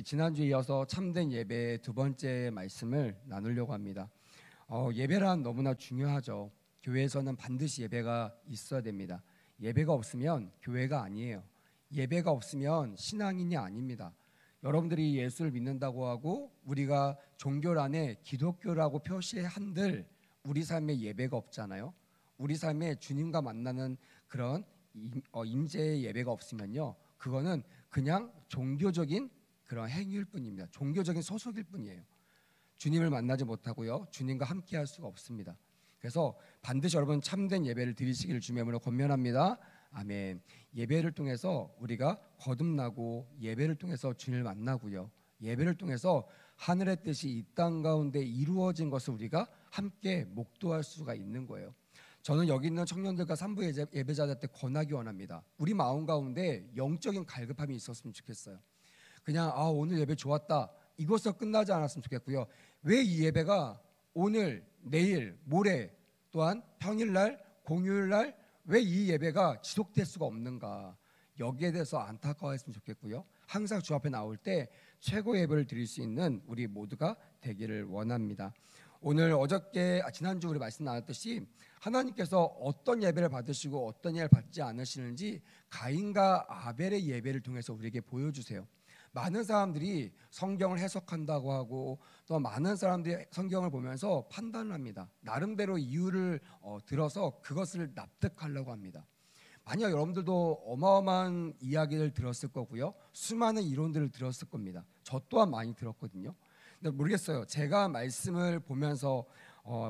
지난주에 이어서 참된 예배의 두 번째 말씀을 나누려고 합니다. 예배란 너무나 중요하죠. 교회에서는 반드시 예배가 있어야 됩니다. 예배가 없으면 교회가 아니에요. 예배가 없으면 신앙인이 아닙니다. 여러분들이 예수를 믿는다고 하고 우리가 종교란에 기독교라고 표시한들 우리 삶에 예배가 없잖아요. 우리 삶에 주님과 만나는 그런 임재의 예배가 없으면요, 그거는 그냥 종교적인 그런 행위일 뿐입니다. 종교적인 소속일 뿐이에요. 주님을 만나지 못하고요, 주님과 함께할 수가 없습니다. 그래서 반드시 여러분 참된 예배를 드리시기를 주님의 이름으로 권면합니다. 아멘. 예배를 통해서 우리가 거듭나고, 예배를 통해서 주님을 만나고요, 예배를 통해서 하늘의 뜻이 이 땅 가운데 이루어진 것을 우리가 함께 목도할 수가 있는 거예요. 저는 여기 있는 청년들과 산부 예배자들한테 권하기 원합니다. 우리 마음 가운데 영적인 갈급함이 있었으면 좋겠어요. 그냥 오늘 예배 좋았다, 이것으로 끝나지 않았으면 좋겠고요. 왜 이 예배가 오늘, 내일, 모레, 또한 평일날, 공휴일날 왜 이 예배가 지속될 수가 없는가, 여기에 대해서 안타까워했으면 좋겠고요. 항상 주 앞에 나올 때 최고 예배를 드릴 수 있는 우리 모두가 되기를 원합니다. 오늘 지난주 우리 말씀 나눴듯이 하나님께서 어떤 예배를 받으시고 어떤 예배를 받지 않으시는지 가인과 아벨의 예배를 통해서 우리에게 보여주세요. 많은 사람들이 성경을 해석한다고 하고, 또 많은 사람들이 성경을 보면서 판단을 합니다. 나름대로 이유를 들어서 그것을 납득하려고 합니다. 만약 여러분들도 어마어마한 이야기를 들었을 거고요, 수많은 이론들을 들었을 겁니다. 저 또한 많이 들었거든요. 근데 모르겠어요. 제가 말씀을 보면서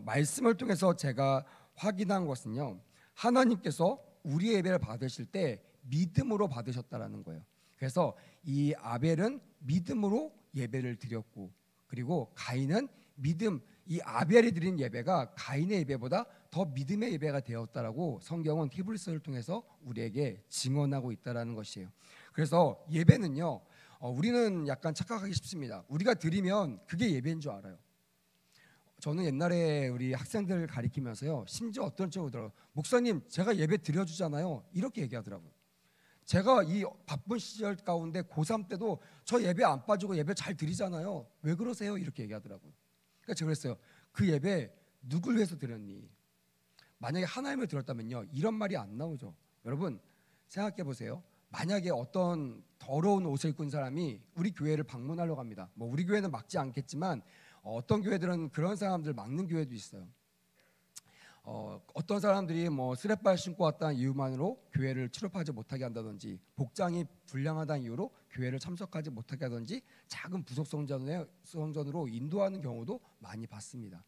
말씀을 통해서 제가 확인한 것은요, 하나님께서 우리의 예배를 받으실 때 믿음으로 받으셨다라는 거예요. 그래서 이 아벨은 믿음으로 예배를 드렸고, 그리고 가인은 믿음, 이 아벨이 드린 예배가 가인의 예배보다 더 믿음의 예배가 되었다라고 성경은 히브리서를 통해서 우리에게 증언하고 있다라는 것이에요. 그래서 예배는요, 우리는 약간 착각하기 쉽습니다. 우리가 드리면 그게 예배인 줄 알아요. 저는 옛날에 우리 학생들 가리키면서요, 심지어 어떤 쪽으로 들어요. 목사님, 제가 예배 드려주잖아요, 이렇게 얘기하더라고요. 제가 이 바쁜 시절 가운데 고3 때도 저 예배 안 빠지고 예배 잘 드리잖아요, 왜 그러세요? 이렇게 얘기하더라고요. 그러니까 제가 그랬어요. 그 예배 누굴 위해서 드렸니? 만약에 하나님을 드렸다면요, 이런 말이 안 나오죠. 여러분 생각해 보세요. 만약에 어떤 더러운 옷을 입고 있는 사람이 우리 교회를 방문하려고 합니다. 뭐 우리 교회는 막지 않겠지만 어떤 교회들은 그런 사람들 막는 교회도 있어요. 어떤 사람들이 뭐 쓰레빠를 신고 왔다는 이유만으로 교회를 출입하지 못하게 한다든지, 복장이 불량하다는 이유로 교회를 참석하지 못하게 하든지, 작은 부속 성전으로 인도하는 경우도 많이 봤습니다.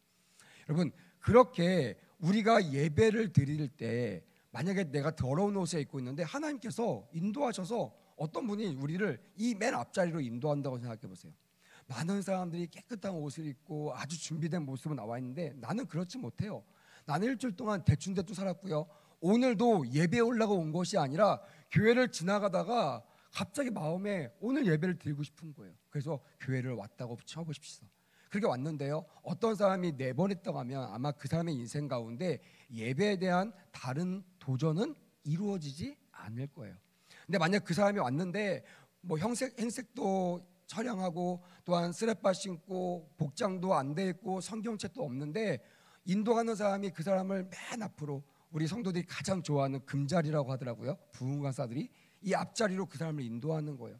여러분, 그렇게 우리가 예배를 드릴 때 만약에 내가 더러운 옷을 입고 있는데 하나님께서 인도하셔서 어떤 분이 우리를 이 맨 앞자리로 인도한다고 생각해 보세요. 많은 사람들이 깨끗한 옷을 입고 아주 준비된 모습으로 나와 있는데 나는 그렇지 못해요. 나는 일주일 동안 대충대충 살았고요, 오늘도 예배에 올라온 것이 아니라 교회를 지나가다가 갑자기 마음에 오늘 예배를 드리고 싶은 거예요. 그래서 교회를 왔다고 쳐보십시오. 그렇게 왔는데요, 어떤 사람이 4번 했다고 하면 아마 그 사람의 인생 가운데 예배에 대한 다른 도전은 이루어지지 않을 거예요. 근데 만약 그 사람이 왔는데 뭐 행색도 처량하고, 또한 쓰레빠 신고 복장도 안 돼 있고 성경책도 없는데 인도하는 사람이 그 사람을 맨 앞으로, 우리 성도들이 가장 좋아하는 금자리라고 하더라고요, 부흥강사들이 이 앞자리로 그 사람을 인도하는 거예요.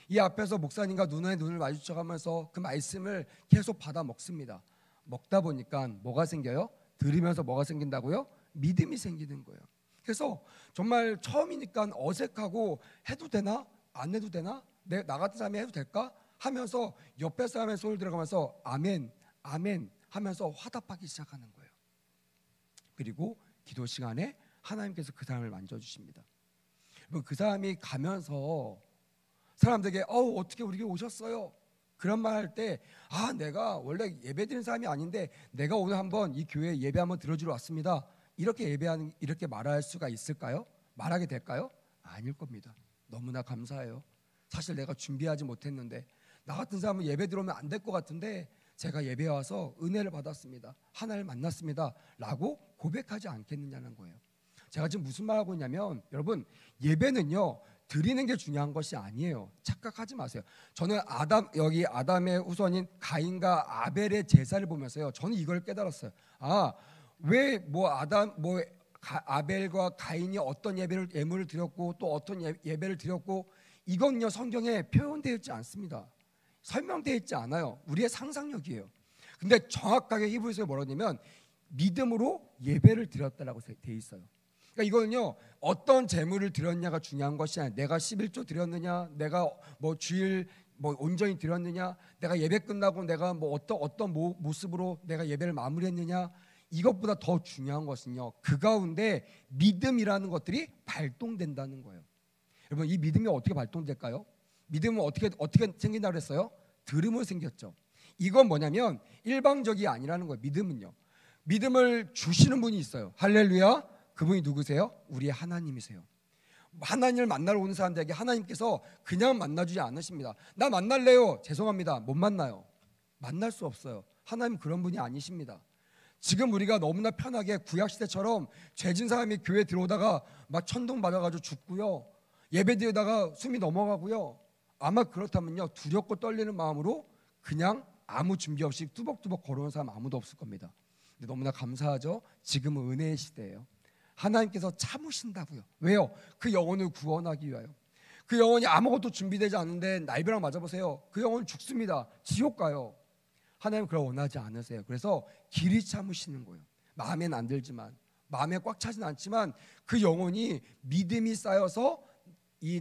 이 앞에서 목사님과 눈에 눈을 마주쳐가면서 그 말씀을 계속 받아 먹습니다. 먹다 보니까 뭐가 생겨요? 들으면서 뭐가 생긴다고요? 믿음이 생기는 거예요. 그래서 정말 처음이니까 어색하고, 해도 되나? 안 해도 되나? 나 같은 사람이 해도 될까? 하면서 옆에 사람의 손을 들어가면서 아멘, 아멘 하면서 화답하기 시작하는 거예요. 그리고 기도 시간에 하나님께서 그 사람을 만져주십니다. 그 사람이 가면서 사람들에게 어떻게 우리에게 오셨어요? 그런 말 할 때 내가 원래 예배드리는 사람이 아닌데 내가 오늘 한번 이 교회에 예배 한번 들어주러 왔습니다, 이렇게 말할 수가 있을까요? 말하게 될까요? 아닐 겁니다. 너무나 감사해요. 사실 내가 준비하지 못했는데, 나 같은 사람은 예배 들어오면 안 될 것 같은데 제가 예배에 와서 은혜를 받았습니다, 하나님을 만났습니다 라고 고백하지 않겠느냐는 거예요. 제가 지금 무슨 말하고 있냐면, 여러분, 예배는요 드리는 게 중요한 것이 아니에요. 착각하지 마세요. 저는 여기 아담의 후손인 가인과 아벨의 제사를 보면서요, 저는 이걸 깨달았어요. 왜 아벨과 가인이 어떤 예물을 드렸고 또 어떤 예배를 드렸고, 이건요 성경에 표현되어 있지 않습니다. 설명되어 있지 않아요. 우리의 상상력이에요. 근데 정확하게 히브리서에 뭐라고 하냐면 믿음으로 예배를 드렸다라고 되어 있어요. 그러니까 이거는요, 어떤 제물을 드렸냐가 중요한 것이 아니라 내가 11조 드렸느냐, 내가 주일 온전히 드렸느냐, 내가 예배 끝나고 내가 어떤 모습으로 내가 예배를 마무리했느냐, 이것보다 더 중요한 것은요, 그 가운데 믿음이라는 것들이 발동된다는 거예요. 여러분, 이 믿음이 어떻게 발동될까요? 믿음은 어떻게 생긴다고 그랬어요? 들음으로 생겼죠. 이건 뭐냐면 일방적이 아니라는 거예요. 믿음은요, 믿음을 주시는 분이 있어요. 할렐루야. 그분이 누구세요? 우리의 하나님이세요. 하나님을 만나러 오는 사람들에게 하나님께서 그냥 만나주지 않으십니다. 나 만날래요. 죄송합니다. 못 만나요. 만날 수 없어요. 하나님 그런 분이 아니십니다. 지금 우리가 너무나 편하게 구약시대처럼 죄진 사람이 교회에 들어오다가 막 천둥 맞아가지고 죽고요, 예배드리다가 숨이 넘어가고요, 아마 그렇다면요 두렵고 떨리는 마음으로 그냥 아무 준비 없이 뚜벅뚜벅 걸어오는 사람 아무도 없을 겁니다. 근데 너무나 감사하죠. 지금은 은혜의 시대예요. 하나님께서 참으신다고요. 왜요? 그 영혼을 구원하기 위하여. 그 영혼이 아무것도 준비되지 않는데 날벼락 맞아보세요. 그 영혼은 죽습니다. 지옥 가요. 하나님은 그걸 원하지 않으세요. 그래서 길이 참으시는 거예요. 마음엔 안 들지만, 마음에 꽉 차진 않지만 그 영혼이 믿음이 쌓여서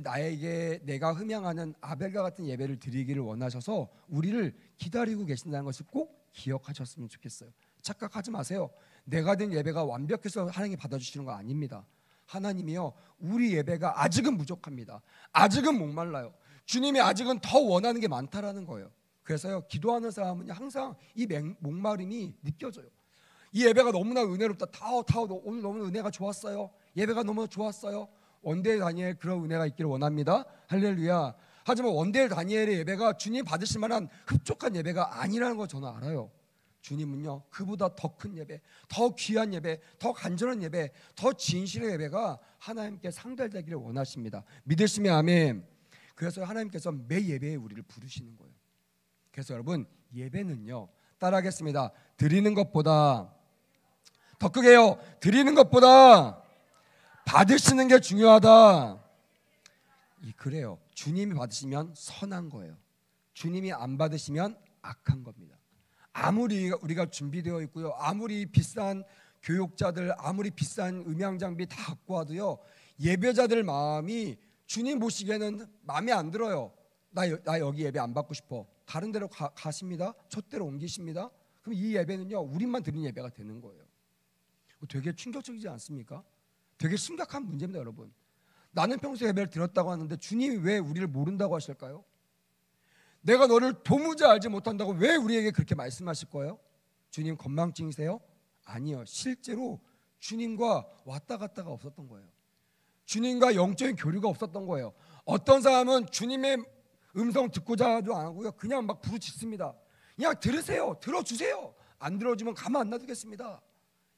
나에게 내가 흠양하는 아벨과 같은 예배를 드리기를 원하셔서 우리를 기다리고 계신다는 것을 꼭 기억하셨으면 좋겠어요. 착각하지 마세요. 내가 드린 예배가 완벽해서 하나님이 받아주시는 거 아닙니다. 하나님이요, 우리 예배가 아직은 부족합니다. 아직은 목말라요. 주님이 아직은 더 원하는 게 많다라는 거예요. 그래서요, 기도하는 사람은 항상 이 목마름이 느껴져요. 이 예배가 너무나 은혜롭다. 오늘 너무 은혜가 좋았어요. 예배가 너무 좋았어요. 원데이 다니엘 그런 은혜가 있기를 원합니다. 할렐루야. 하지만 원데이 다니엘의 예배가 주님 받으실 만한 흡족한 예배가 아니라는 걸 저는 알아요. 주님은요, 그보다 더 큰 예배, 더 귀한 예배, 더 간절한 예배, 더 진실의 예배가 하나님께 상달되기를 원하십니다. 믿으시면 아멘. 그래서 하나님께서 매 예배에 우리를 부르시는 거예요. 그래서 여러분, 예배는요, 따라하겠습니다. 드리는 것보다, 더 크게요, 드리는 것보다 받으시는 게 중요하다. 그래요. 주님이 받으시면 선한 거예요. 주님이 안 받으시면 악한 겁니다. 아무리 우리가 준비되어 있고요, 아무리 비싼 교육자들, 아무리 비싼 음향 장비 다 갖고 와도요, 예배자들 마음이 주님 보시기에는 마음에 안 들어요. 나 여기 예배 안 받고 싶어. 다른 데로 가십니다. 저대로 옮기십니다. 그럼 이 예배는요, 우리만 드리는 예배가 되는 거예요. 되게 충격적이지 않습니까? 되게 심각한 문제입니다, 여러분. 나는 평소에 예배를 드렸다고 하는데 주님이 왜 우리를 모른다고 하실까요? 내가 너를 도무지 알지 못한다고 왜 우리에게 그렇게 말씀하실 거예요? 주님 건망증이세요? 아니요. 실제로 주님과 왔다 갔다가 없었던 거예요. 주님과 영적인 교류가 없었던 거예요. 어떤 사람은 주님의 음성 듣고자도 안 하고요, 그냥 막 부르짖습니다. 그냥 들으세요. 들어주세요. 안 들어주면 가만 안 놔두겠습니다.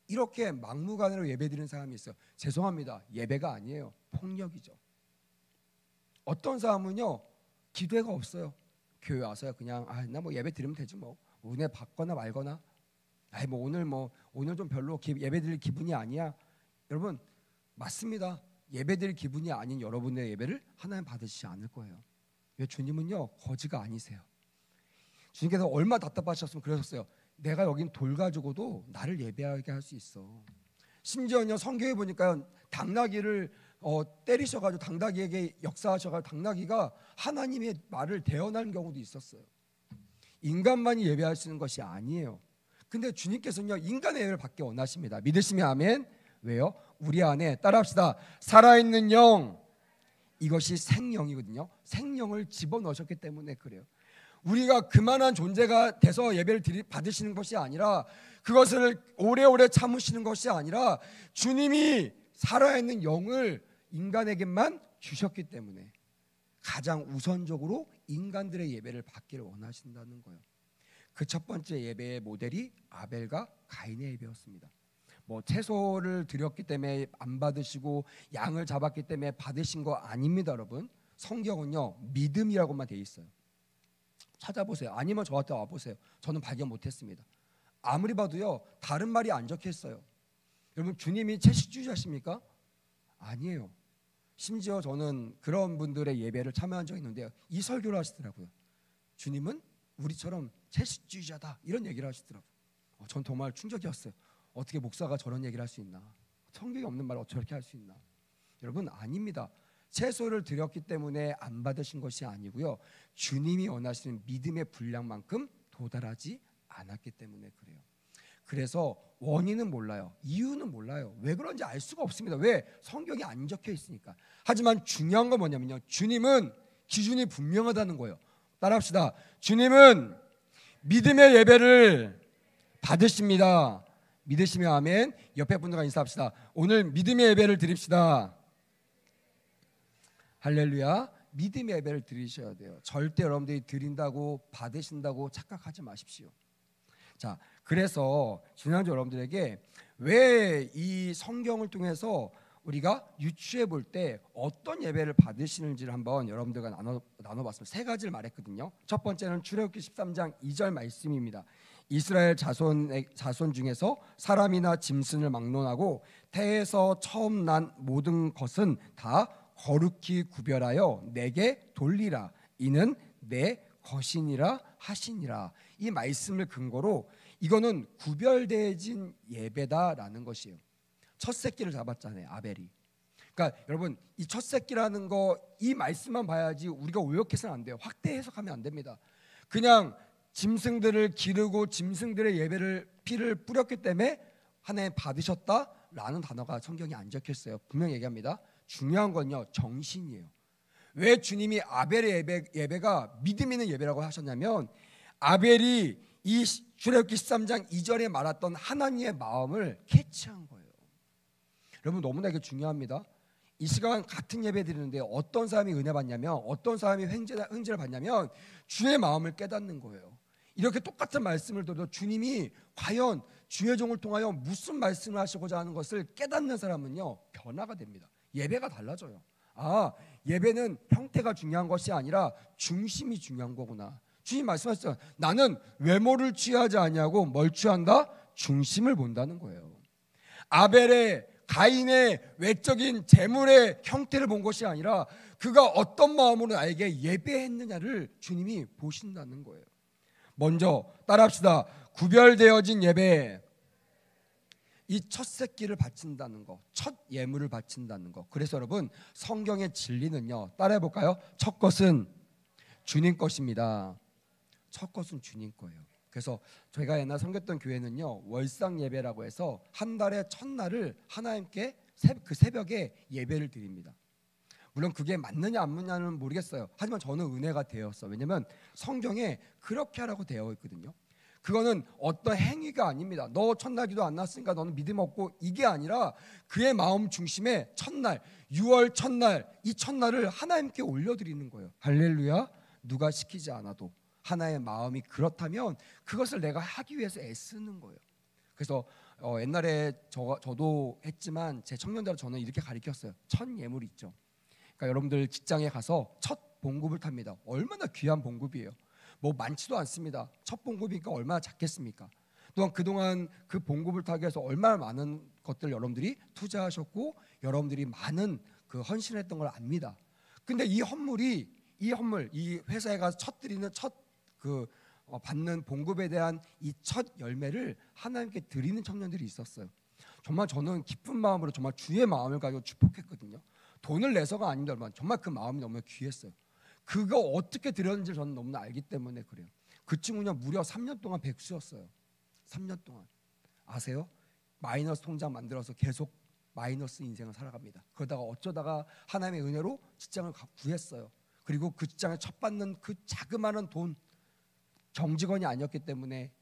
이렇게 막무가내로 예배드리는 사람이 있어요. 죄송합니다. 예배가 아니에요. 폭력이죠. 어떤 사람은요, 기대가 없어요. 교회 와서요, 그냥 나 예배 드리면 되지 뭐. 은혜 받거나 말거나. 오늘 좀 별로 예배 드릴 기분이 아니야. 여러분, 맞습니다. 예배 드릴 기분이 아닌 여러분의 예배를 하나님 받으시지 않을 거예요. 왜? 주님은요, 거지가 아니세요. 주님께서 얼마나 답답하셨으면 그러셨어요. 내가 여긴 돌 가지고도 나를 예배하게 할 수 있어. 심지어요, 성경에 보니까 당나귀를 때리셔가지고 당나귀에게 역사하셔가지고 당나귀가 하나님의 말을 대언하는 경우도 있었어요. 인간만이 예배할 수 있는 것이 아니에요. 근데 주님께서는요, 인간의 예배를 받기 원하십니다. 믿으시면 아멘. 왜요? 우리 안에, 따라합시다, 살아있는 영, 이것이 생명이거든요. 생명을 집어넣으셨기 때문에 그래요. 우리가 그만한 존재가 돼서 예배를 받으시는 것이 아니라, 그것을 오래오래 참으시는 것이 아니라, 주님이 살아있는 영을 인간에게만 주셨기 때문에 가장 우선적으로 인간들의 예배를 받기를 원하신다는 거예요. 그 첫 번째 예배의 모델이 아벨과 가인의 예배였습니다. 뭐 채소를 드렸기 때문에 안 받으시고 양을 잡았기 때문에 받으신 거 아닙니다, 여러분. 성경은요 믿음이라고만 돼 있어요. 찾아보세요. 아니면 저한테 와보세요. 저는 발견 못했습니다. 아무리 봐도요 다른 말이 안 적혀 있어요. 여러분 주님이 채식주의자십니까? 아니에요. 심지어 저는 그런 분들의 예배를 참여한 적이 있는데요, 이 설교를 하시더라고요. 주님은 우리처럼 채식주의자다 이런 얘기를 하시더라고요. 전 정말 충격이었어요. 어떻게 목사가 저런 얘기를 할 수 있나? 성경이 없는 말을 저렇게 할 수 있나? 여러분 아닙니다. 채소를 드렸기 때문에 안 받으신 것이 아니고요, 주님이 원하시는 믿음의 분량만큼 도달하지 않았기 때문에 그래요. 그래서 원인은 몰라요. 이유는 몰라요. 왜 그런지 알 수가 없습니다. 왜? 성경이 안 적혀 있으니까. 하지만 중요한 건 뭐냐면요, 주님은 기준이 분명하다는 거예요. 따라합시다. 주님은 믿음의 예배를 받으십니다. 믿으시면 아멘. 옆에 분들과 인사합시다. 오늘 믿음의 예배를 드립시다. 할렐루야. 믿음의 예배를 드리셔야 돼요. 절대 여러분들이 드린다고 받으신다고 착각하지 마십시오. 자, 그래서 지난주 여러분들에게 왜 이 성경을 통해서 우리가 유추해 볼 때 어떤 예배를 받으시는지를 한번 여러분들과 나눠봤습니다. 세 가지를 말했거든요. 첫 번째는 출애굽기 13장 2절 말씀입니다. 이스라엘 자손 중에서 사람이나 짐승을 막론하고 태에서 처음 난 모든 것은 다 거룩히 구별하여 내게 돌리라. 이는 내 것이니라 하시니라. 이 말씀을 근거로 이거는 구별되어진 예배다라는 것이에요. 첫 새끼를 잡았잖아요, 아벨이. 그러니까 여러분 이 첫 새끼라는 거 이 말씀만 봐야지 우리가 오역해서는 안 돼요. 확대 해석하면 안 됩니다. 그냥 짐승들을 기르고 짐승들의 피를 뿌렸기 때문에 하나님 받으셨다라는 단어가 성경에 안 적혀 있어요. 분명히 얘기합니다. 중요한 건요 정신이에요. 왜 주님이 아벨의 예배가 믿음 있는 예배라고 하셨냐면, 아벨이 이 출애굽기 13장 2절에 말했던 하나님의 마음을 캐치한 거예요. 여러분 너무나 이게 중요합니다. 이 시간 같은 예배 드리는데 어떤 사람이 은혜 받냐면, 어떤 사람이 횡재를 받냐면 주의 마음을 깨닫는 거예요. 이렇게 똑같은 말씀을 들어도 주님이 과연 주의 종을 통하여 무슨 말씀을 하시고자 하는 것을 깨닫는 사람은요 변화가 됩니다. 예배가 달라져요. 아, 예배는 형태가 중요한 것이 아니라 중심이 중요한 거구나. 주님 말씀하셨잖아요. 나는 외모를 취하지 아니하고 뭘 취한다? 중심을 본다는 거예요. 가인의 외적인 재물의 형태를 본 것이 아니라 그가 어떤 마음으로 나에게 예배했느냐를 주님이 보신다는 거예요. 먼저 따라합시다. 구별되어진 예배. 이 첫 새끼를 바친다는 거, 첫 예물을 바친다는 거. 그래서 여러분 성경의 진리는요, 따라해 볼까요? 첫 것은 주님 것입니다. 첫 것은 주님 거예요. 그래서 저희가 옛날 섬겼던 교회는요 월상 예배라고 해서 한 달의 첫날을 하나님께 그 새벽에 예배를 드립니다. 물론 그게 맞느냐 안 맞느냐는 모르겠어요. 하지만 저는 은혜가 되었어요. 왜냐하면 성경에 그렇게 하라고 되어 있거든요. 그거는 어떤 행위가 아닙니다. 너 첫날 기도 안 났으니까 너는 믿음 없고, 이게 아니라 그의 마음 중심에 첫날, 6월 첫날, 이 첫날을 하나님께 올려드리는 거예요. 할렐루야. 누가 시키지 않아도 하나의 마음이 그렇다면 그것을 내가 하기 위해서 애쓰는 거예요. 그래서 옛날에 저도 했지만 제 청년들은 저는 이렇게 가르쳤어요. 첫 예물 있죠. 그러니까 여러분들 직장에 가서 첫 봉급을 탑니다. 얼마나 귀한 봉급이에요. 뭐 많지도 않습니다. 첫 봉급이니까 얼마나 작겠습니까? 또한 그동안 그 봉급을 타기 위해서 얼마나 많은 것들 여러분들이 투자하셨고 여러분들이 많은 그 헌신했던 걸 압니다. 근데 이 회사에 가서 받는 봉급에 대한 이 첫 열매를 하나님께 드리는 청년들이 있었어요. 정말 저는 기쁜 마음으로 정말 주의 마음을 가지고 축복했거든요. 돈을 내서가 아닌데 정말 그 마음이 너무 귀했어요. 그거 어떻게 드렸는지 저는 너무나 알기 때문에 그래요. 그 친구는 무려 3년 동안 백수였어요. 3년 동안. 아세요? 마이너스 통장 만들어서 계속 마이너스 인생을 살아갑니다. 그러다가 어쩌다가 하나님의 은혜로 직장을 구했어요. 그리고 그 직장에 첫 받는 그 자그마한 돈, 정직원이 아니었기 때문에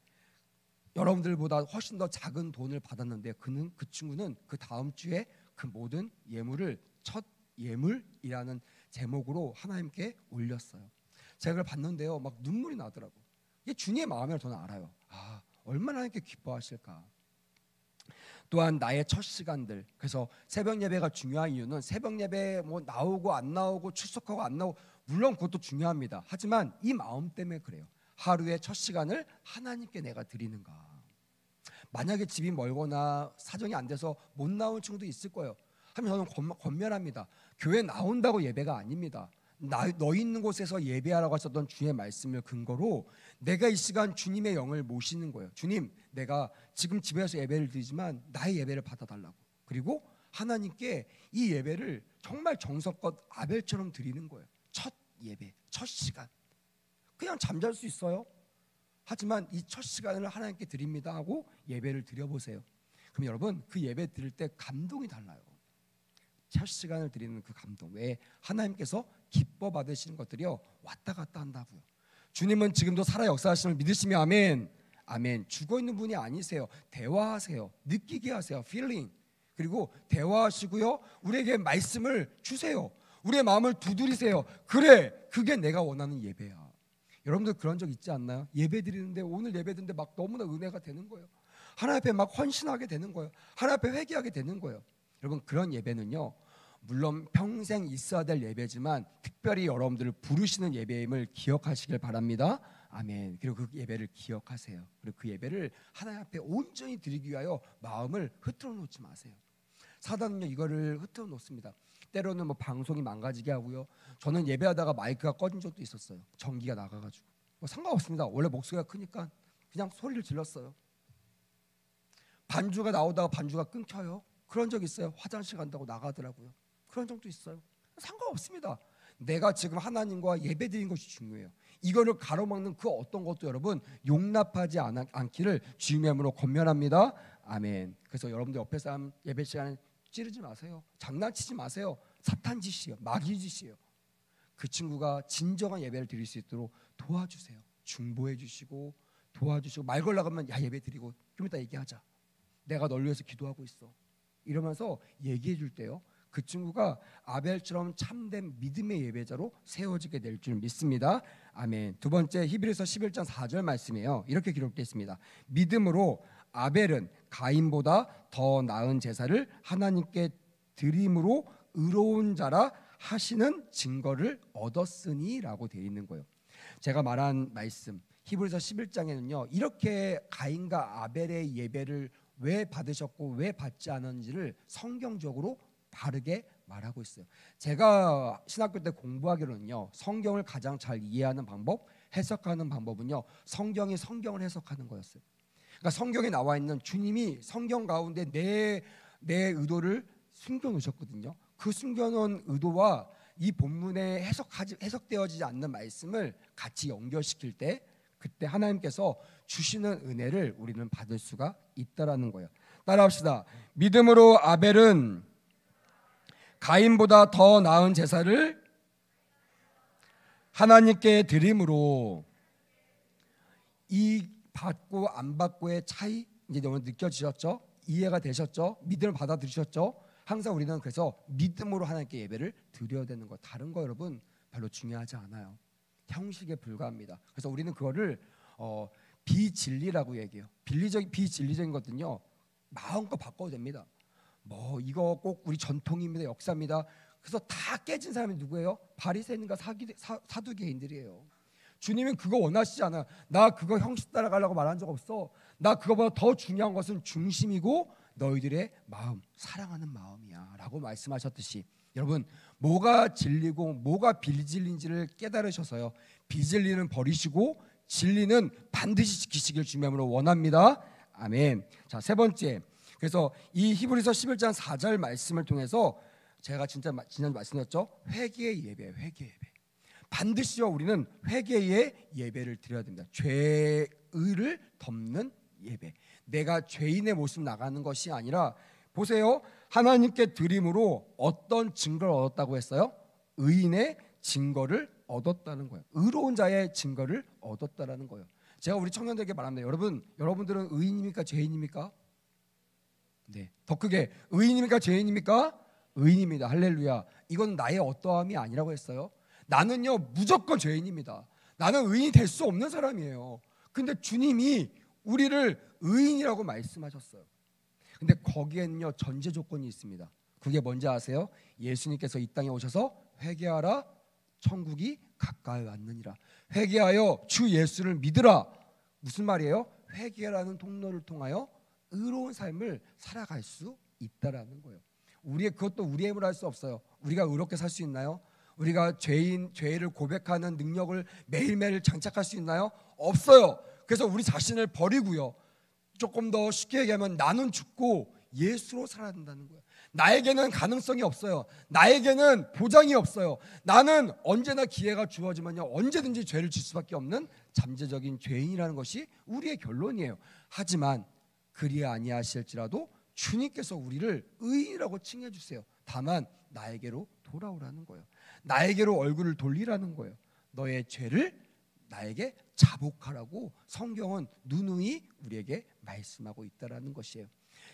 여러분들보다 훨씬 더 작은 돈을 받았는데 그 친구는 그 다음 주에 그 모든 예물을 첫 예물이라는 제목으로 하나님께 올렸어요. 제가 그걸 봤는데요, 막 눈물이 나더라고. 이게 주님의 마음을 저는 알아요. 아, 얼마나 하나님께 기뻐하실까. 또한 나의 첫 시간들. 그래서 새벽 예배가 중요한 이유는 새벽 예배 뭐 나오고 안 나오고 출석하고 안 나오고 물론 그것도 중요합니다. 하지만 이 마음 때문에 그래요. 하루의 첫 시간을 하나님께 내가 드리는가. 만약에 집이 멀거나 사정이 안 돼서 못 나온 친구도 있을 거예요. 하면 저는 권면합니다. 교회 나온다고 예배가 아닙니다. 너 있는 곳에서 예배하라고 하셨던 주의 말씀을 근거로 내가 이 시간 주님의 영을 모시는 거예요. 주님, 내가 지금 집에서 예배를 드리지만 나의 예배를 받아달라고. 그리고 하나님께 이 예배를 정말 정성껏 아벨처럼 드리는 거예요. 첫 예배, 첫 시간. 그냥 잠잘 수 있어요. 하지만 이 첫 시간을 하나님께 드립니다 하고 예배를 드려보세요. 그럼 여러분 그 예배 드릴 때 감동이 달라요. 첫 시간을 드리는 그 감동. 왜? 하나님께서 기뻐 받으시는 것들이요 왔다 갔다 한다고요. 주님은 지금도 살아 역사하심을 믿으시며 아멘. 아멘. 죽어있는 분이 아니세요. 대화하세요. 느끼게 하세요. 필링. 그리고 대화하시고요 우리에게 말씀을 주세요. 우리의 마음을 두드리세요. 그래, 그게 내가 원하는 예배야. 여러분들 그런 적 있지 않나요? 예배 드리는데 오늘 예배 드리는데 막 너무나 은혜가 되는 거예요. 하나님 앞에 막 헌신하게 되는 거예요. 하나님 앞에 회개하게 되는 거예요. 여러분 그런 예배는요 물론 평생 있어야 될 예배지만 특별히 여러분들을 부르시는 예배임을 기억하시길 바랍니다. 아멘. 그리고 그 예배를 기억하세요. 그리고 그 예배를 하나님 앞에 온전히 드리기 위하여 마음을 흐트러 놓지 마세요. 사단은요 이거를 흐트러 놓습니다. 때로는 뭐 방송이 망가지게 하고요. 저는 예배하다가 마이크가 꺼진 적도 있었어요. 전기가 나가가지고. 뭐 상관없습니다. 원래 목소리가 크니까 그냥 소리를 질렀어요. 반주가 나오다가 반주가 끊겨요. 그런 적 있어요. 화장실 간다고 나가더라고요. 그런 적도 있어요. 상관없습니다. 내가 지금 하나님과 예배드린 것이 중요해요. 이거를 가로막는 그 어떤 것도 여러분 용납하지 않기를 주님의 이름으로 권면합니다. 아멘. 그래서 여러분들 옆에 사람 예배 시간에 찌르지 마세요. 장난치지 마세요. 사탄 짓이에요. 마귀 짓이에요. 그 친구가 진정한 예배를 드릴 수 있도록 도와주세요. 중보해 주시고 도와주시고 말 걸라가면 야 예배 드리고 좀 이따 얘기하자. 내가 널 위해서 기도하고 있어. 이러면서 얘기해 줄 때요. 그 친구가 아벨처럼 참된 믿음의 예배자로 세워지게 될 줄 믿습니다. 아멘. 두 번째 히브리서 11장 4절 말씀이에요. 이렇게 기록되어 있습니다. 믿음으로 아벨은 가인보다 더 나은 제사를 하나님께 드림으로 의로운 자라 하시는 증거를 얻었으니라고 되어 있는 거예요. 제가 말한 말씀 히브리서 11장에는요 이렇게 가인과 아벨의 예배를 왜 받으셨고 왜 받지 않았는지를 성경적으로 바르게 말하고 있어요. 제가 신학교 때 공부하기로는요 성경을 가장 잘 이해하는 방법, 해석하는 방법은요 성경이 성경을 해석하는 거였어요. 그러니까 성경에 나와 있는 주님이 성경 가운데 내 의도를 숨겨놓으셨거든요. 그 숨겨놓은 의도와 이 본문에 해석되어지지 않는 말씀을 같이 연결시킬 때 그때 하나님께서 주시는 은혜를 우리는 받을 수가 있다라는 거예요. 따라합시다. 믿음으로 아벨은 가인보다 더 나은 제사를 하나님께 드림으로 이 받고 안 받고의 차이 이제 너무 느껴지셨죠? 이해가 되셨죠? 믿음을 받아들이셨죠? 항상 우리는 그래서 믿음으로 하나님께 예배를 드려야 되는 거. 다른 거 여러분 별로 중요하지 않아요. 형식에 불과합니다. 그래서 우리는 그거를 비진리라고 얘기해요. 비진리적인 것들은요 마음껏 바꿔도 됩니다. 뭐 이거 꼭 우리 전통입니다. 역사입니다. 그래서 다 깨진 사람이 누구예요? 바리새인과 사두개인들이에요. 주님은 그거 원하시지 않아요. 나 그거 형식 따라가려고 말한 적 없어. 나 그거보다 더 중요한 것은 중심이고 너희들의 마음, 사랑하는 마음이야 라고 말씀하셨듯이 여러분 뭐가 진리고 뭐가 비진리인지를 깨달으셔서요 비진리는 버리시고 진리는 반드시 지키시길 주님으로 원합니다. 아멘. 자, 세 번째, 그래서 이 히브리서 11장 4절 말씀을 통해서 제가 지난주 말씀드렸죠. 회개의 예배, 회개의 예배. 반드시요 우리는 회개의 예배를 드려야 됩니다. 죄의를 덮는 예배. 내가 죄인의 모습 나가는 것이 아니라 보세요. 하나님께 드림으로 어떤 증거를 얻었다고 했어요? 의인의 증거를 얻었다는 거예요. 의로운 자의 증거를 얻었다라는 거예요. 제가 우리 청년들에게 말합니다. 여러분들은 의인입니까? 죄인입니까? 네, 더 크게 의인입니까? 죄인입니까? 의인입니다. 할렐루야. 이건 나의 어떠함이 아니라고 했어요. 나는요 무조건 죄인입니다. 나는 의인이 될 수 없는 사람이에요. 근데 주님이 우리를 의인이라고 말씀하셨어요. 근데 거기에는요 전제 조건이 있습니다. 그게 뭔지 아세요? 예수님께서 이 땅에 오셔서 회개하라, 천국이 가까이 왔느니라. 회개하여 주 예수를 믿으라. 무슨 말이에요? 회개라는 통로를 통하여 의로운 삶을 살아갈 수 있다라는 거예요. 그것도 우리의 힘으로 할 수 없어요. 우리가 의롭게 살 수 있나요? 우리가 죄를 고백하는 능력을 매일매일 장착할 수 있나요? 없어요. 그래서 우리 자신을 버리고요, 조금 더 쉽게 얘기하면 나는 죽고 예수로 살아야 된다는 거예요. 나에게는 가능성이 없어요. 나에게는 보장이 없어요. 나는 언제나 기회가 주어지면요 언제든지 죄를 질 수밖에 없는 잠재적인 죄인이라는 것이 우리의 결론이에요. 하지만 그리 아니하실지라도 주님께서 우리를 의인이라고 칭해 주세요. 다만 나에게로 돌아오라는 거예요. 나에게로 얼굴을 돌리라는 거예요. 너의 죄를 나에게 자복하라고 성경은 누누이 우리에게 말씀하고 있다라는 것이에요.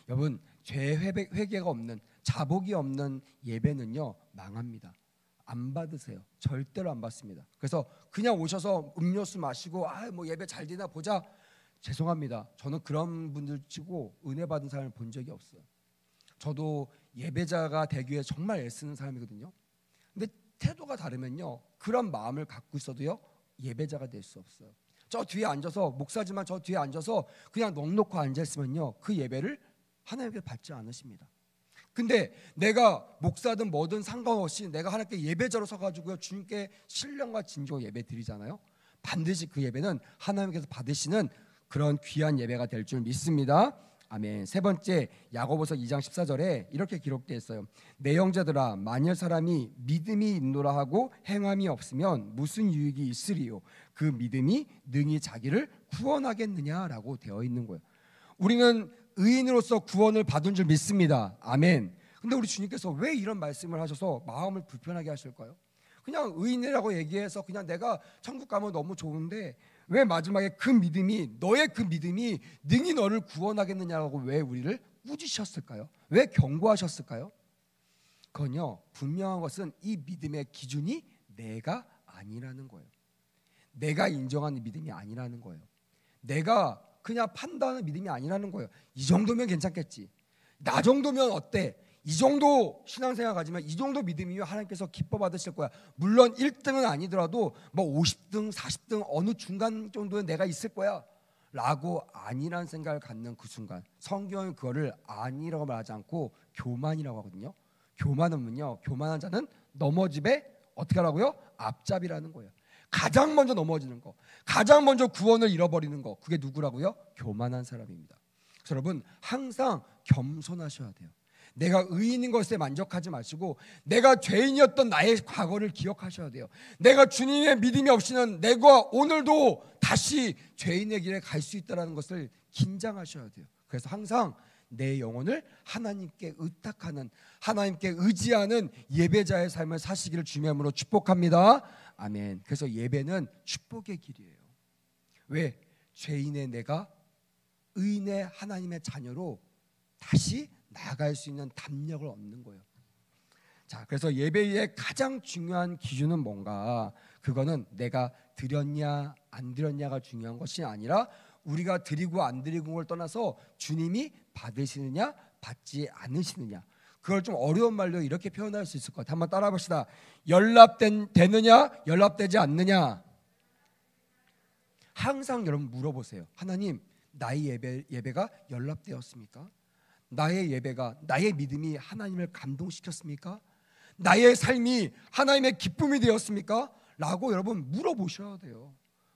여러분, 죄 회개가 없는, 자복이 없는 예배는요 망합니다. 안 받으세요. 절대로 안 받습니다. 그래서 그냥 오셔서 음료수 마시고 뭐 예배 잘 되나 보자, 죄송합니다. 저는 그런 분들 치고 은혜 받은 사람을 본 적이 없어요. 저도 예배자가 되기 위해 정말 애쓰는 사람이거든요. 근데 태도가 다르면요 그런 마음을 갖고 있어도요 예배자가 될 수 없어요. 저 뒤에 앉아서, 목사지만 저 뒤에 앉아서 그냥 넋놓고 앉아있으면요 그 예배를 하나님께 받지 않으십니다. 근데 내가 목사든 뭐든 상관없이 내가 하나님께 예배자로 서가지고요 주님께 신령과 진정으로 예배 드리잖아요. 반드시 그 예배는 하나님께서 받으시는 그런 귀한 예배가 될 줄 믿습니다. 아멘. 세 번째, 야고보서 2장 14절에 이렇게 기록되어 있어요. 내 형제들아, 만일 사람이 믿음이 있노라 하고 행함이 없으면 무슨 유익이 있으리요? 그 믿음이 능히 자기를 구원하겠느냐라고 되어 있는 거예요. 우리는 의인으로서 구원을 받은 줄 믿습니다. 아멘. 근데 우리 주님께서 왜 이런 말씀을 하셔서 마음을 불편하게 하실까요? 그냥 의인이라고 얘기해서 그냥 내가 천국 가면 너무 좋은데 왜 마지막에 너의 그 믿음이 능히 너를 구원하겠느냐고 왜 우리를 꾸짖으셨을까요? 왜 경고하셨을까요? 그건요 분명한 것은 이 믿음의 기준이 내가 아니라는 거예요. 내가 인정하는 믿음이 아니라는 거예요. 내가 그냥 판단하는 믿음이 아니라는 거예요. 이 정도면 괜찮겠지, 나 정도면 어때, 이 정도 신앙생활 가지면 이 정도 믿음이면 하나님께서 기뻐 받으실 거야. 물론 1등은 아니더라도 뭐 50등 40등 어느 중간 정도는 내가 있을 거야 라고 아니라는 생각을 갖는 그 순간, 성경은 그거를 아니라고 말하지 않고 교만이라고 하거든요. 교만한 자는 넘어집에 어떻게 하라고요? 앞잡이라는 거예요. 가장 먼저 넘어지는 거, 가장 먼저 구원을 잃어버리는 거, 그게 누구라고요? 교만한 사람입니다. 그래서 여러분 항상 겸손하셔야 돼요. 내가 의인인 것에 만족하지 마시고 내가 죄인이었던 나의 과거를 기억하셔야 돼요. 내가 주님의 믿음이 없이는 내가 오늘도 다시 죄인의 길에 갈 수 있다는 것을 긴장하셔야 돼요. 그래서 항상 내 영혼을 하나님께 의탁하는, 하나님께 의지하는 예배자의 삶을 사시기를 주님의 이름으로 축복합니다. 아멘. 그래서 예배는 축복의 길이에요. 왜? 죄인의 내가 의인의 하나님의 자녀로 다시 나아갈 수 있는 담력을 얻는 거예요. 자, 그래서 예배의 가장 중요한 기준은 뭔가? 그거는 내가 드렸냐 안 드렸냐가 중요한 것이 아니라 우리가 드리고 안 드리고를 떠나서 주님이 받으시느냐 받지 않으시느냐, 그걸 좀 어려운 말로 이렇게 표현할 수 있을 것 같아요. 한번 따라 봅시다. 되느냐 연락되지 않느냐. 항상 여러분 물어보세요. 하나님, 나의 예배가 연락되었습니까? 나의 예배가, 나의 믿음이 하나님을 감동시켰습니까? 나의 삶이 하나님의 기쁨이 되었습니까? 라고 여러분 물어보셔야 돼요.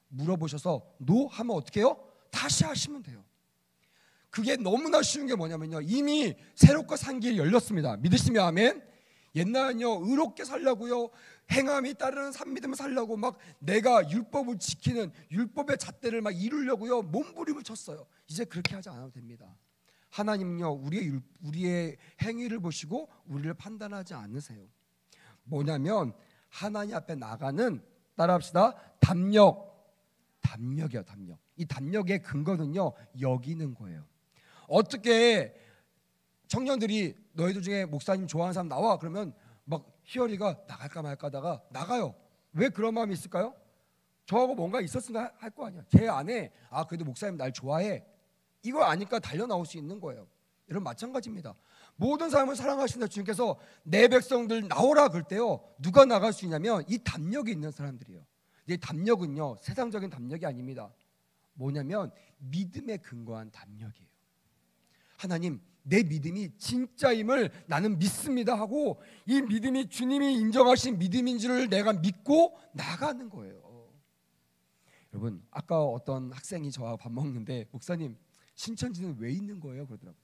물어보셔서 노 하면 어떻게 해요? 다시 하시면 돼요. 그게 너무나 쉬운 게 뭐냐면요, 이미 새롭게 산 길이 열렸습니다. 믿으시면 아멘. 옛날은요 의롭게 살려고요, 행함이 따르는 산 믿음을 살려고 막 내가 율법을 지키는 율법의 잣대를 막 이루려고요 몸부림을 쳤어요. 이제 그렇게 하지 않아도 됩니다. 하나님은요 우리의 행위를 보시고 우리를 판단하지 않으세요. 뭐냐면 하나님 앞에 나가는, 따라합시다, 담력이요. 담력. 이 담력의 근거는요 여기는 거예요. 어떻게 청년들이 너희들 중에 목사님 좋아하는 사람 나와, 그러면 막 희열이가 나갈까 말까 하다가 나가요. 왜 그런 마음이 있을까요? 저하고 뭔가 있었으니까 할 거 아니야. 제 안에 그래도 목사님 날 좋아해, 이걸 아니까 달려 나올 수 있는 거예요. 여러분 마찬가지입니다. 모든 사람을 사랑하신다 주님께서 내 백성들 나오라 그럴 때요, 누가 나갈 수 있냐면 이 담력이 있는 사람들이에요. 이 담력은요 세상적인 담력이 아닙니다. 뭐냐면 믿음에 근거한 담력이에요. 하나님, 내 믿음이 진짜임을 나는 믿습니다 하고 이 믿음이 주님이 인정하신 믿음인지를 내가 믿고 나가는 거예요. 여러분, 아까 어떤 학생이 저하고 밥 먹는데 목사님 신천지는 왜 있는 거예요? 그러더라고요.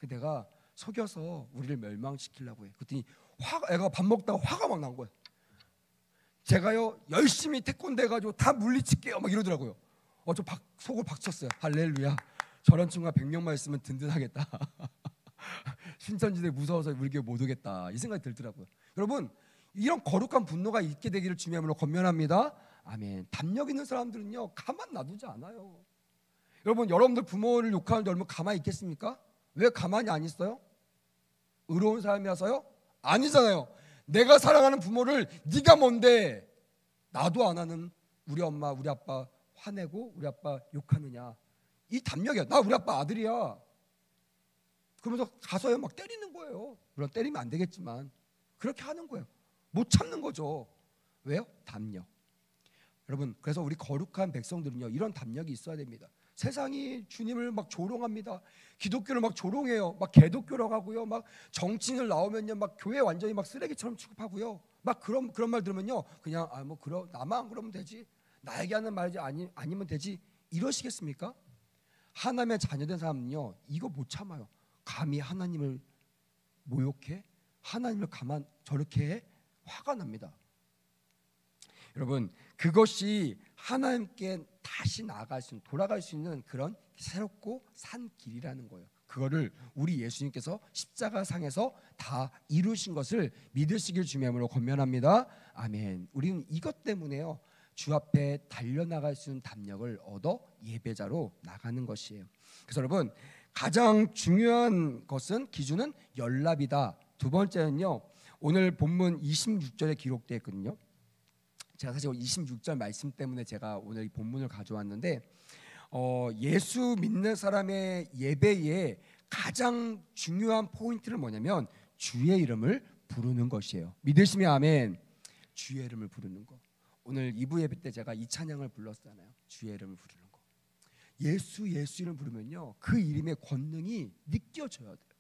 내가 속여서 우리를 멸망시키려고 해. 그랬더니 애가 밥 먹다가 화가 막 난 거예요. 제가요 열심히 태권도 해가지고 다 물리칠게요 막 이러더라고요. 저 속을 박쳤어요. 할렐루야. 저런 친구가 100명만 있으면 든든하겠다. 신천지대 무서워서 우리 교회 못 오겠다 이 생각이 들더라고요. 여러분, 이런 거룩한 분노가 있게 되기를 주님의 이름으로 권면합니다. 아멘. 담력 있는 사람들은요 가만 놔두지 않아요. 여러분, 여러분들 부모를 욕하는데 얼마나 가만히 있겠습니까? 왜 가만히 안 있어요? 의로운 사람이라서요? 아니잖아요. 내가 사랑하는 부모를 네가 뭔데 나도 안 하는 우리 엄마 우리 아빠 화내고 우리 아빠 욕하느냐, 이 담력이야. 나 우리 아빠 아들이야. 그러면서 가서요 막 때리는 거예요. 물론 때리면 안 되겠지만 그렇게 하는 거예요. 못 참는 거죠. 왜요? 담력. 여러분, 그래서 우리 거룩한 백성들은요 이런 담력이 있어야 됩니다. 세상이 주님을 막 조롱합니다. 기독교를 막 조롱해요. 막 개독교라고 하고요. 막 정치인을 나오면요 막 교회 완전히 막 쓰레기처럼 취급하고요. 막 그런 말 들으면요 그냥 뭐 나만 그러면 되지, 나에게 하는 말이지 아니면 되지 이러시겠습니까? 하나님의 자녀된 사람은요 이거 못 참아요. 감히 하나님을 모욕해? 하나님을 가만 저렇게 해? 화가 납니다. 여러분, 그것이 하나님께 다시 나아갈 수 있는, 돌아갈 수 있는 그런 새롭고 산 길이라는 거예요. 그거를 우리 예수님께서 십자가상에서 다 이루신 것을 믿으시길 주님의 이름으로 권면합니다. 아멘. 우리는 이것 때문에요 주 앞에 달려나갈 수 있는 담력을 얻어 예배자로 나가는 것이에요. 그래서 여러분, 가장 중요한 것은 기준은 연락이다. 두 번째는요, 오늘 본문 26절에 기록되어 있거든요. 제가 사실 26절 말씀 때문에 제가 오늘 이 본문을 가져왔는데, 예수 믿는 사람의 예배의 가장 중요한 포인트는 뭐냐면 주의 이름을 부르는 것이에요. 믿으시면 아멘. 주의 이름을 부르는 거. 오늘 2부 예배 때 제가 이 찬양을 불렀잖아요. 주의 이름을 부르는 거. 예수 이름 부르면요 그 이름의 권능이 느껴져야 돼요.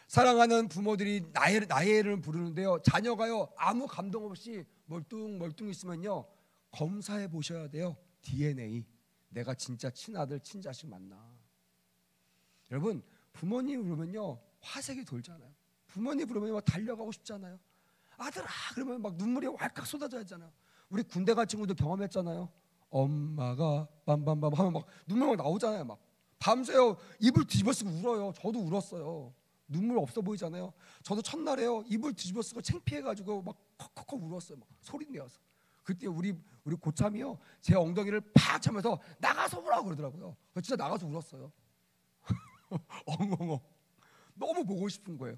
사랑하는 부모들이 나의 이름을 부르는데요, 자녀가요 아무 감동 없이 멀뚱 있으면요 검사해 보셔야 돼요. DNA. 내가 진짜 친아들 친자식 맞나. 여러분, 부모님 부르면요 화색이 돌잖아요. 부모님 부르면 막 달려가고 싶잖아요. 아들아 그러면 막 눈물이 왈칵 쏟아져 있잖아요. 우리 군대 간 친구들 경험했잖아요. 엄마가 빰빰빰 하면 막 눈물 막 나오잖아요. 막 밤새요 이불 뒤집어 쓰고 울어요. 저도 울었어요. 눈물 없어 보이잖아요. 저도 첫날에요 이불 뒤집어 쓰고 창피해가지고 막 컥컥 울었어요. 막 소리 내어서. 그때 우리 고참이요 제 엉덩이를 팍 차면서 나가서 울라고 그러더라고요. 진짜 나가서 울었어요. 엉엉엉. 너무 보고 싶은 거예요.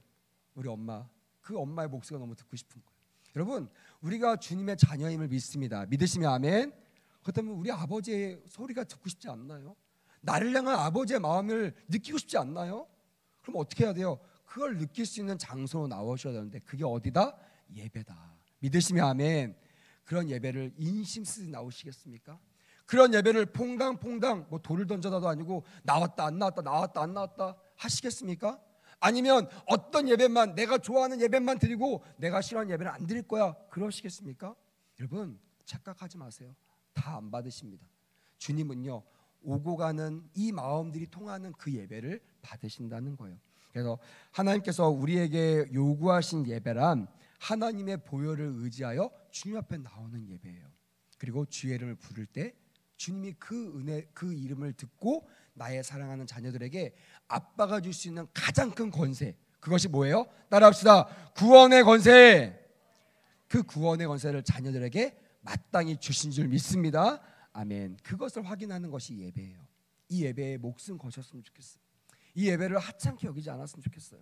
우리 엄마, 그 엄마의 목소리가 너무 듣고 싶은 거예요. 여러분, 우리가 주님의 자녀임을 믿습니다. 믿으시면 아멘. 그렇다면 우리 아버지의 소리가 듣고 싶지 않나요? 나를 향한 아버지의 마음을 느끼고 싶지 않나요? 그럼 어떻게 해야 돼요? 그걸 느낄 수 있는 장소로 나오셔야 되는데 그게 어디다? 예배다. 믿으시면 아멘. 그런 예배를 인심 쓰지 나오시겠습니까? 그런 예배를 퐁당퐁당 뭐 돌을 던져다도 아니고 나왔다 안 나왔다 하시겠습니까? 아니면 어떤 예배만, 내가 좋아하는 예배만 드리고 내가 싫어하는 예배는 안 드릴 거야 그러시겠습니까? 여러분, 착각하지 마세요. 다 안 받으십니다. 주님은요 오고 가는 이 마음들이 통하는 그 예배를 받으신다는 거예요. 그래서 하나님께서 우리에게 요구하신 예배란 하나님의 보혈을 의지하여 주님 앞에 나오는 예배예요. 그리고 주의 이름을 부를 때 주님이 그 이름을 듣고 나의 사랑하는 자녀들에게 아빠가 줄 수 있는 가장 큰 권세, 그것이 뭐예요? 따라합시다. 구원의 권세. 그 구원의 권세를 자녀들에게 마땅히 주신 줄 믿습니다. 아멘. 그것을 확인하는 것이 예배예요. 이 예배에 목숨 거셨으면 좋겠어요. 이 예배를 하찮게 여기지 않았으면 좋겠어요.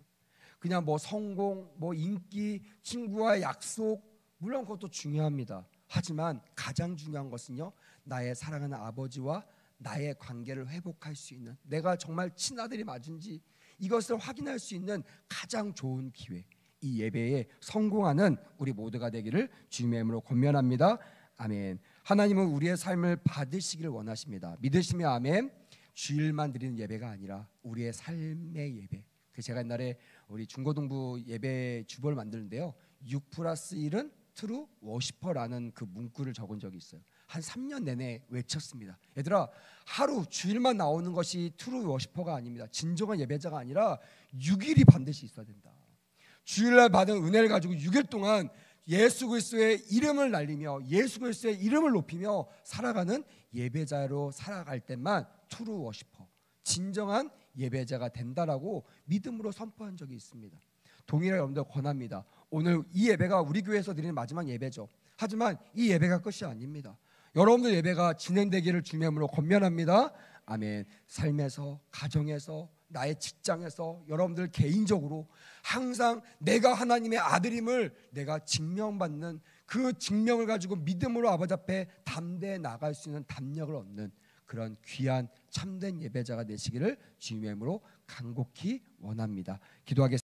그냥 뭐 성공, 뭐 인기, 친구와의 약속, 물론 그것도 중요합니다. 하지만 가장 중요한 것은요, 나의 사랑하는 아버지와 나의 관계를 회복할 수 있는, 내가 정말 친아들이 맞은지 이것을 확인할 수 있는 가장 좋은 기회, 이 예배에 성공하는 우리 모두가 되기를 주님의 이름으로 권면합니다. 아멘. 하나님은 우리의 삶을 받으시길 원하십니다. 믿으시면 아멘. 주일만 드리는 예배가 아니라 우리의 삶의 예배. 제가 옛날에 우리 중고등부 예배 주보를 만드는데요, 6+1은 트루 워시퍼라는 그 문구를 적은 적이 있어요. 한 3년 내내 외쳤습니다. 얘들아, 하루 주일만 나오는 것이 트루 워시퍼가 아닙니다. 진정한 예배자가 아니라 6일이 반드시 있어야 된다. 주일날 받은 은혜를 가지고 6일 동안 예수 그리스도의 이름을 날리며 예수 그리스도의 이름을 높이며 살아가는 예배자로 살아갈 때만 트루 워시퍼, 진정한 예배자가 된다라고 믿음으로 선포한 적이 있습니다. 동일하게 여러분들 권합니다. 오늘 이 예배가 우리 교회에서 드리는 마지막 예배죠. 하지만 이 예배가 끝이 아닙니다. 여러분들 예배가 진행되기를 주님의 이름으로 권면합니다. 아멘. 삶에서, 가정에서, 나의 직장에서, 여러분들 개인적으로 항상 내가 하나님의 아들임을 내가 증명받는 그 증명을 가지고 믿음으로 아버지 앞에 담대해 나갈 수 있는 담력을 얻는 그런 귀한 참된 예배자가 되시기를 주님의 이름으로 간곡히 원합니다. 기도하겠습니다.